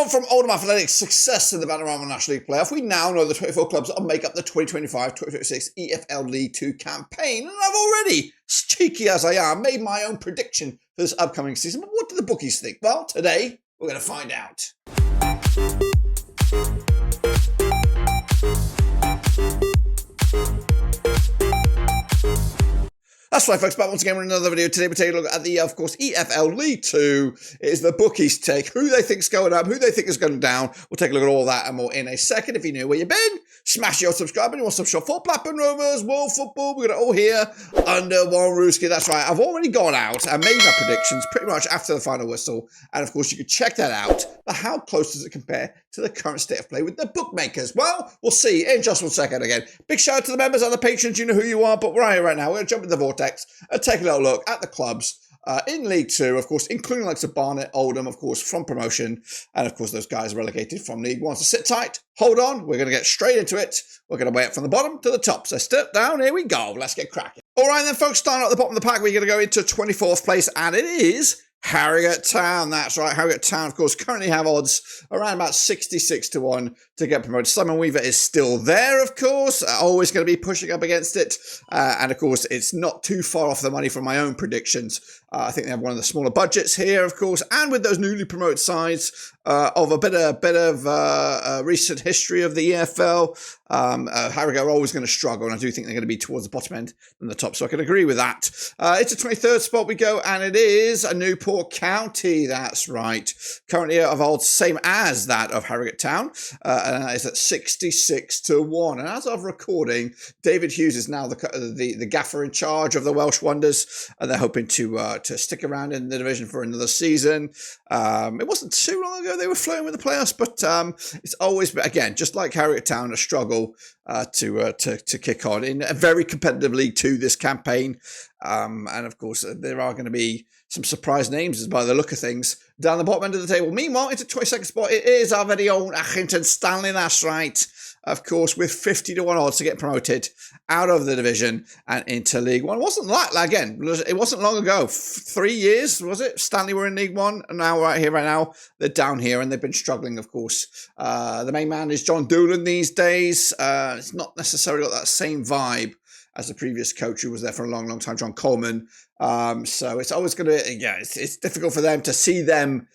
on from Oldham Athletics' success in the Barrow National League playoff, we now know the 24 clubs that will make up the 2025-2026 EFL League 2 campaign. And I've already, cheeky as I am, made my own prediction for this upcoming season. But what do the bookies think? Well, today, we're going to find out. That's right, folks, back once again with another video. Today we're taking a look at the, of course, EFL League 2. It is the bookies' take. Who they think is going up, who they think is going down. We'll take a look at all that and more in a second. If you knew where you've been, smash your subscribe and you want some shot for Blackburn Rovers, World Football. We're going to all here under one rooski. That's right. I've already gone out and made my predictions pretty much after the final whistle. And, of course, you can check that out. But how close does it compare to the current state of play with the bookmakers? Well, we'll see in just 1 second again. Big shout out to the members and the patrons. You know who you are, but we're here right now. We're going to jump in the vortex and take a little look at the clubs in League 2, of course, including likes of Barnet, Oldham, of course, from promotion, and of course those guys relegated from League 1. So sit tight, hold on, we're going to get straight into it. We're going to weigh it from the bottom to the top. So step down, here we go. Let's get cracking. All right then, folks, starting at the bottom of the pack, we're going to go into 24th place, and it is Harrogate Town. That's right, Harrogate Town, of course, currently have odds around about 66 to 1 to get promoted. Simon Weaver is still there, of course, always going to be pushing up against it. And of course, it's not too far off the money from my own predictions. I think they have one of the smaller budgets here, of course, and with those newly promoted sides of a bit of recent history of the EFL, Harrogate are always going to struggle, and I do think they're going to be towards the bottom end than the top, so I can agree with that. It's a 23rd spot we go, and it is a Newport County, that's right. Currently of odds same as that of Harrogate Town, and that is at 66 to 1. And as of recording, David Hughes is now the gaffer in charge of the Welsh Wonders, and they're hoping to stick around in the division for another season. It wasn't too long ago they were flirting with the playoffs, but it's always, again, just like Harrogate Town, a struggle to kick on in a very competitive League 2 this campaign. And of course, there are going to be some surprise names by the look of things down the bottom end of the table. Meanwhile, into 22nd spot, it is our very own Accrington Stanley, that's right. Of course, with 50 to 1 odds to get promoted out of the division and into League 1. It wasn't it wasn't long ago. 3 years, was it? Stanley were in League 1, and now right now, they're down here, and they've been struggling, of course. The main man is John Doolan these days. It's not necessarily got that same vibe as the previous coach who was there for a long, long time, John Coleman. So it's always going to, it's difficult for them to see them,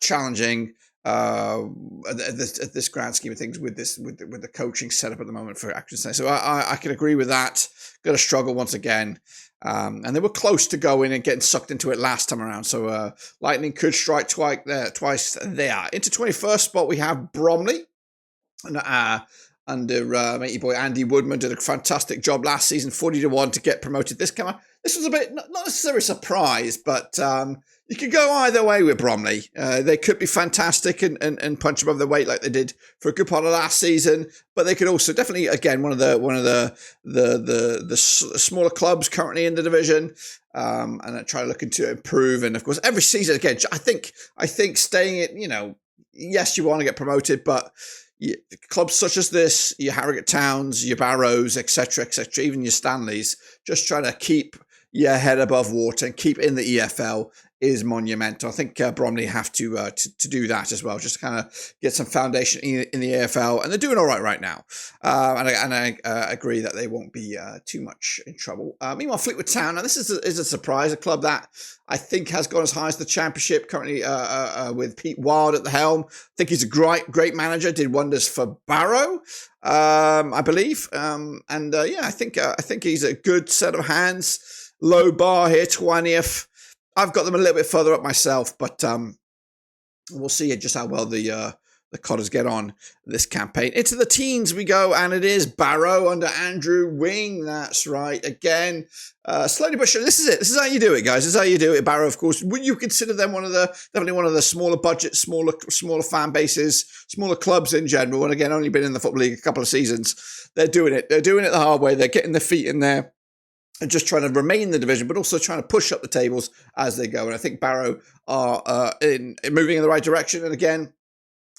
challenging at this grand scheme of things with the coaching setup at the moment for Accrington. So I can agree with that. Going to struggle once again. And they were close to going and getting sucked into it last time around. So lightning could strike twice there. Into 21st spot, we have Bromley. And under matey boy Andy Woodman did a fantastic job last season, 40 to 1 to get promoted. This was a bit, not necessarily a surprise, but you could go either way with Bromley. They could be fantastic and punch above their weight like they did for a good part of last season, but they could also definitely, again, one of the smaller clubs currently in the division, and try looking to improve. And of course, every season, again, I think staying it, yes, you want to get promoted, but clubs such as this, your Harrogate Towns, your Barrows, etc., even your Stanleys, just trying to keep your head above water and keep in the EFL is monumental. I think Bromley have to do that as well, just to kind of get some foundation in the EFL, and they're doing all right now. And I agree that they won't be too much in trouble. Meanwhile, Fleetwood Town, now this is a surprise, a club that I think has gone as high as the Championship currently with Pete Wild at the helm. I think he's a great manager, did wonders for Barrow, I believe. I think he's a good set of hands. Low bar here, 20th. I've got them a little bit further up myself, but we'll see just how well the Cotters get on this campaign. Into the teens we go, and it is Barrow under Andrew Wing. That's right. Again, slowly but surely. This is it. This is how you do it, guys. This is how you do it. Barrow, of course. Would you consider them definitely one of the smaller budget, smaller fan bases, smaller clubs in general? And again, only been in the Football League a couple of seasons. They're doing it. They're doing it the hard way. They're getting their feet in there and just trying to remain in the division, but also trying to push up the tables as they go. And I think Barrow are moving in the right direction. And again,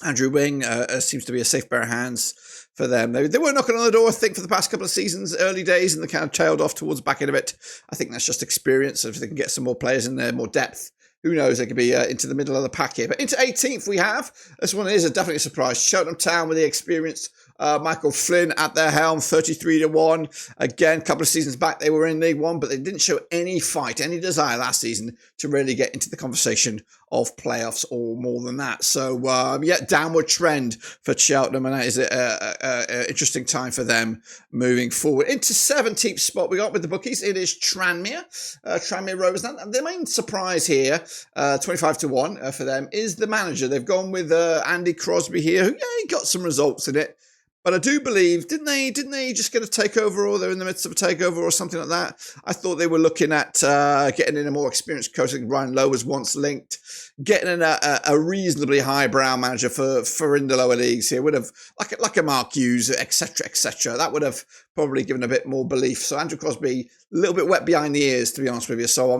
Andrew Wing seems to be a safe pair of hands for them. They were knocking on the door, I think, for the past couple of seasons, early days, and they kind of tailed off towards the back end of it. I think that's just experience. If they can get some more players in there, more depth, who knows, they could be into the middle of the pack here. But into 18th we have, this one is definitely a surprise, Cheltenham Town with the experienced Michael Flynn at their helm, 33-1. Again, a couple of seasons back they were in League One, but they didn't show any fight, any desire last season to really get into the conversation of playoffs or more than that. So, yeah, downward trend for Cheltenham, and that is an interesting time for them moving forward. Into 17th spot we got with the bookies, it is Tranmere. Tranmere Rovers. Now, the main surprise here, 25-1 for them, is the manager. They've gone with Andy Crosby here, who, yeah, he got some results in it. But I do believe, didn't they just get a takeover, or they're in the midst of a takeover or something like that? I thought they were looking at getting in a more experienced coach. I think Ryan Lowe was once linked. Getting in a reasonably highbrow manager for in the lower leagues here would have, like a Mark Hughes, etc., etc. That would have probably given a bit more belief. So Andrew Crosby, a little bit wet behind the ears, to be honest with you. So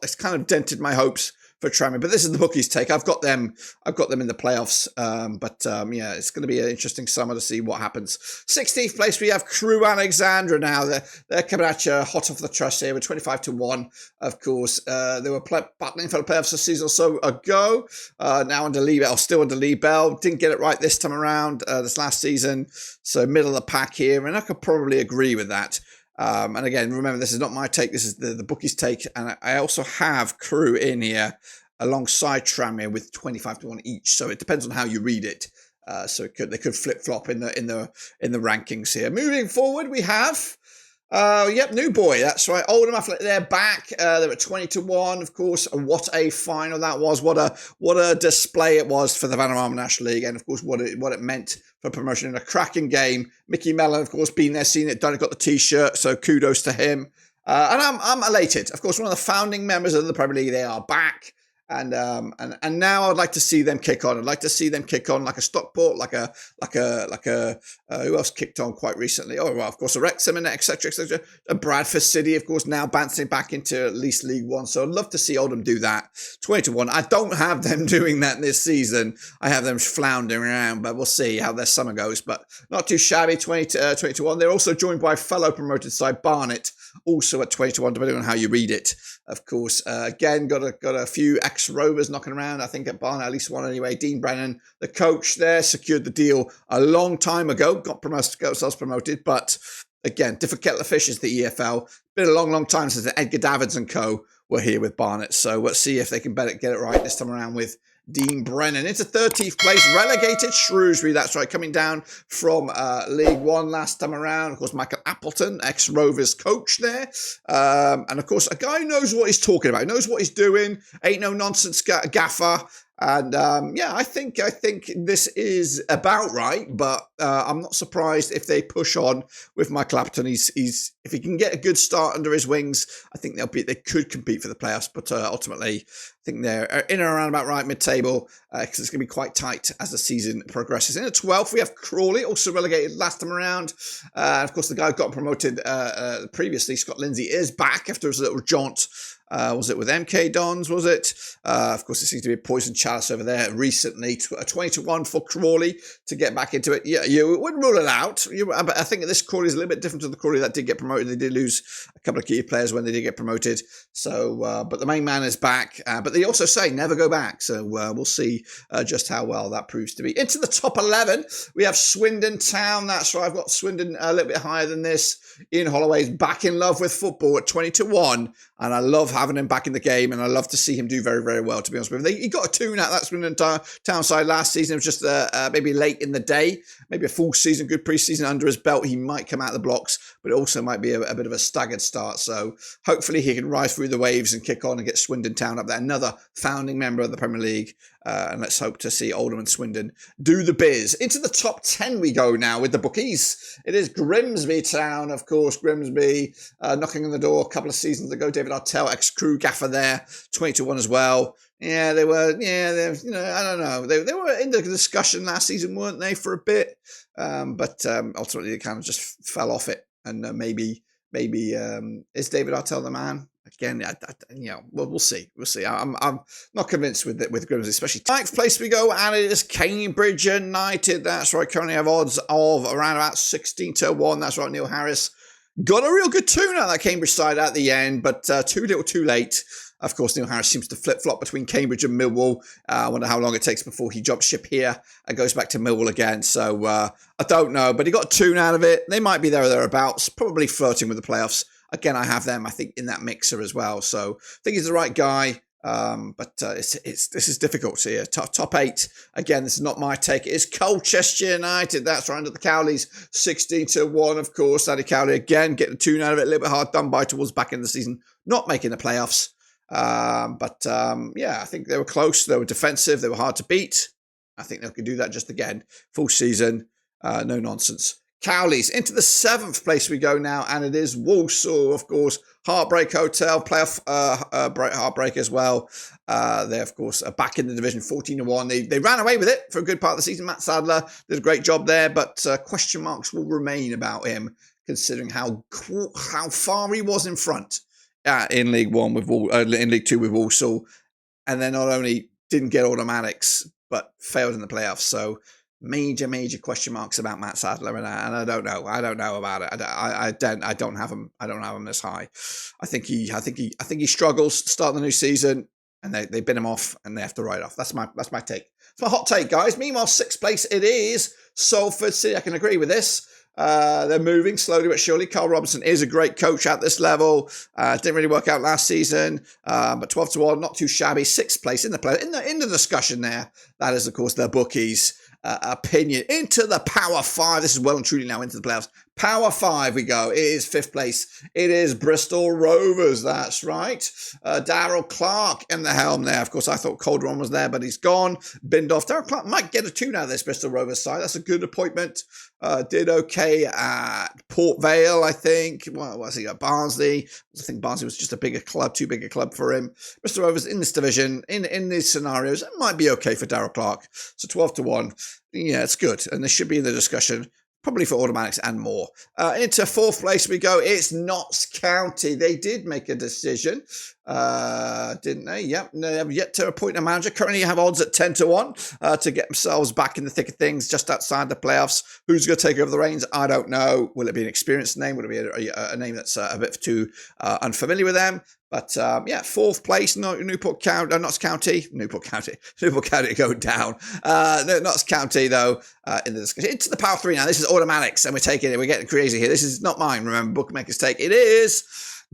it's kind of dented my hopes for Tranmere, but this is the bookies' take. I've got them in the playoffs, yeah, it's going to be an interesting summer to see what happens. 16th place, we have Crewe Alexandra now. They're coming at you hot off the truss here with 25-1. Of course, they were battling for the playoffs a season or so ago. Now under Lee Bell, still under Lee Bell. Didn't get it right this time around, this last season. So middle of the pack here, and I could probably agree with that. And again, remember, this is not my take. This is the bookies' take. And I also have Crewe in here alongside Tranmere with 25-1 each. So it depends on how you read it. So they could flip-flop in the rankings here. Moving forward, we have new boy. That's right. Oldham Athletic, they're back. They're at 20-1, of course. And what a final that was. What a display it was for the Vanarama National League, and of course what it meant for promotion in a cracking game. Mickey Mellon, of course, been there, seen it, done it, got the t-shirt. So kudos to him. And I'm elated. Of course, one of the founding members of the Premier League. They are back. And now I'd like to see them kick on. I'd like to see them kick on like a Stockport, like a who else kicked on quite recently? Oh, well, of course, a Wrexham and etc. etc. And Bradford City, of course, now bouncing back into at least League One. So I'd love to see Oldham do that. 20-1. I don't have them doing that this season. I have them floundering around, but we'll see how their summer goes. But not too shabby. 20-1. They're also joined by fellow promoted side Barnet, also at 20-1, depending on how you read it. Of course, again, got a few ex-Rovers knocking around. I think at Barnet, at least one anyway. Dean Brennan, the coach there, secured the deal a long time ago. Got themselves promoted, but again, different kettle of fish is the EFL. Been a long time since Edgar Davids and co were here with Barnet. So let's see if they can get it right this time around with Dean Brennan. Into 13th place, relegated Shrewsbury. That's right, coming down from League One last time around. Of course, Michael Appleton, ex-Rovers coach there. And of course, a guy who knows what he's talking about, knows what he's doing, ain't no nonsense gaffer. And yeah, I think this is about right, but I'm not surprised if they push on with Michael Appleton. He's if he can get a good start under his wings, I think they could compete for the playoffs. But ultimately, I think they're in and around about right mid-table because it's going to be quite tight as the season progresses. In the 12th, we have Crawley, also relegated last time around. Of course, the guy who got promoted previously, Scott Lindsay, is back after his little jaunt. Was it with MK Dons, was it? Of course, it seems to be a poison chalice over there recently. 20-1 for Crawley to get back into it. Yeah, you wouldn't rule it out. But I think this Crawley is a little bit different to the Crawley that did get promoted. They did lose a couple of key players when they did get promoted. So, but the main man is back. But they also say never go back. So we'll see just how well that proves to be. Into the top 11, we have Swindon Town. That's right. I've got Swindon a little bit higher than this. Ian Holloway's back in love with football at 20-1. And I love having him back in the game, and I love to see him do very, very well, to be honest with you. He got a tune out of that Swindon Town side last season. It was just maybe late in the day, maybe a full season, good pre-season under his belt. He might come out of the blocks, but it also might be a bit of a staggered start. So hopefully he can rise through the waves and kick on and get Swindon Town up there. Another founding member of the Premier League. And let's hope to see Oldham and Swindon do the biz. Into the top 10 we go now with the bookies. It is Grimsby Town, of course. Grimsby knocking on the door a couple of seasons ago. David Artell, ex-Crewe gaffer there, 20-1 as well. Yeah, they were, I don't know. They were in the discussion last season, weren't they, for a bit? But ultimately they kind of just fell off it. And maybe is David Artell the man? Again, we'll see. We'll see. I'm not convinced with Grimsby, especially. Ninth place we go, and it is Cambridge United. That's right. Currently have odds of around about 16-1. That's right. Neil Harris got a real good tune out of that Cambridge side at the end, but too little, too late. Of course, Neil Harris seems to flip-flop between Cambridge and Millwall. I wonder how long it takes before he jumps ship here and goes back to Millwall again. So I don't know, but he got a tune out of it. They might be there or thereabouts, probably flirting with the playoffs. Again, I have them, I think, in that mixer as well. So I think he's the right guy. But this is difficult here. Top 8. Again, this is not my take. It is Colchester United. That's right, under the Cowleys. 16-1, of course. Danny Cowley, again, getting a tune out of it. A little bit hard done by towards back in the season. Not making the playoffs. Yeah, I think they were close. They were defensive. They were hard to beat. I think they could do that just again. Full season. No nonsense. Cowleys, into the 7th place we go now, and it is Walsall, of course. Heartbreak Hotel, playoff heartbreak as well. They, of course, are back in the division, 14-1. They ran away with it for a good part of the season. Matt Sadler did a great job there, but question marks will remain about him, considering how far he was in front in League One in League Two with Walsall, and then not only didn't get automatics, but failed in the playoffs. So major question marks about Matt Sadler, and I don't know. I don't know about it. I don't have him. I don't have him this high. I think he struggles to start the new season, and they bin him off, and they have to write off. That's my take. It's my hot take, guys. Meanwhile, 6th place it is Salford City. I can agree with this. They're moving slowly but surely. Carl Robinson is a great coach at this level. Didn't really work out last season, but 12-1, not too shabby. 6th place in the discussion there. That is, of course, the bookies' opinion. Into the Power 5. This is well and truly now into the playoffs. Power 5 we go. It is 5th place. It is Bristol Rovers. That's right. Darryl Clark in the helm there. Of course, I thought Calderon was there, but he's gone. Binned off. Darryl Clark might get a tune out of this Bristol Rovers side. That's a good appointment. Did okay at Port Vale, I think. What was he at? Barnsley. I think Barnsley was just too big a club for him. Bristol Rovers in this division, in these scenarios, it might be okay for Darryl Clark. So 12-1. Yeah, it's good. And this should be in the discussion. Probably for automatics and more. Into 4th place we go. It's Notts County. They did make a decision, didn't they? Yep. They have yet to appoint a manager. Currently have odds at 10-1 to get themselves back in the thick of things, just outside the playoffs. Who's going to take over the reins? I don't know. Will it be an experienced name? Will it be a name that's a bit too unfamiliar with them? But yeah, 4th place, Newport County, Notts County going down. Notts County, though, in the discussion. Into the Power 3 now. This is automatics, and we're taking it. We're getting crazy here. This is not mine, remember, bookmakers take. It is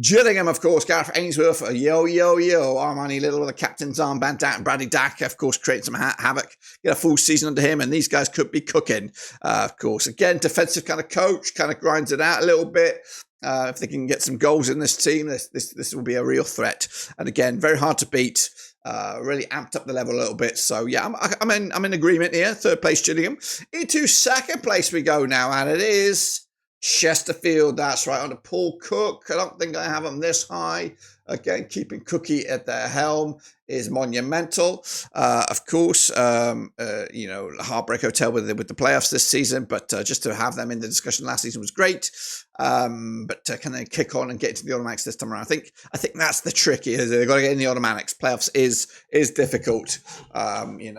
Gillingham, of course. Gareth Ainsworth, yo. Armani Little with a captain's armband. Bradley Dack, of course, creating some havoc. Get a full season under him, and these guys could be cooking, of course. Again, defensive kind of coach, kind of grinds it out a little bit. If they can get some goals in this team, this will be a real threat. And again, very hard to beat. Really amped up the level a little bit. So yeah, I'm in agreement here. 3rd place, Gillingham. Into 2nd place we go now, and it is Chesterfield. That's right, under Paul Cook. I don't think I have them this high. Again, keeping Cookie at their helm is monumental. Of course, Heartbreak Hotel with the playoffs this season, but just to have them in the discussion last season was great. But can they kick on and get into the automatics this time around? I think that's the trick here. They've got to get in the automatics. Playoffs is difficult, and you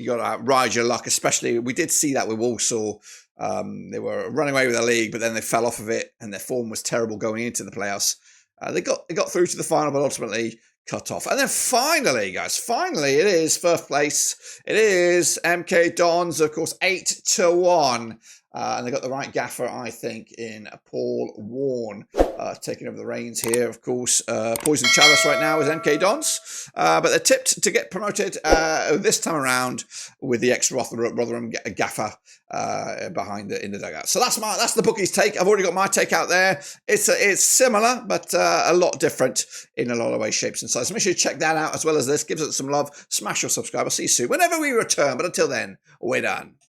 got to ride your luck. Especially, we did see that with Walsall. They were running away with the league, but then they fell off of it, and their form was terrible going into the playoffs. They got through to the final, but ultimately cut off. And then finally, guys, it is 1st place. It is MK Dons, of course, 8-1. And they got the right gaffer, I think, in Paul Warne, taking over the reins here. Of course, Poison Chalice right now is MK Dons, but they're tipped to get promoted this time around with the ex-Rotherham gaffer behind in the dugout. So that's the bookies' take. I've already got my take out there. It's similar, but a lot different in a lot of ways, shapes, and sizes. So make sure you check that out as well as this. Gives it some love. Smash your subscribe. I'll see you soon whenever we return. But until then, we're done.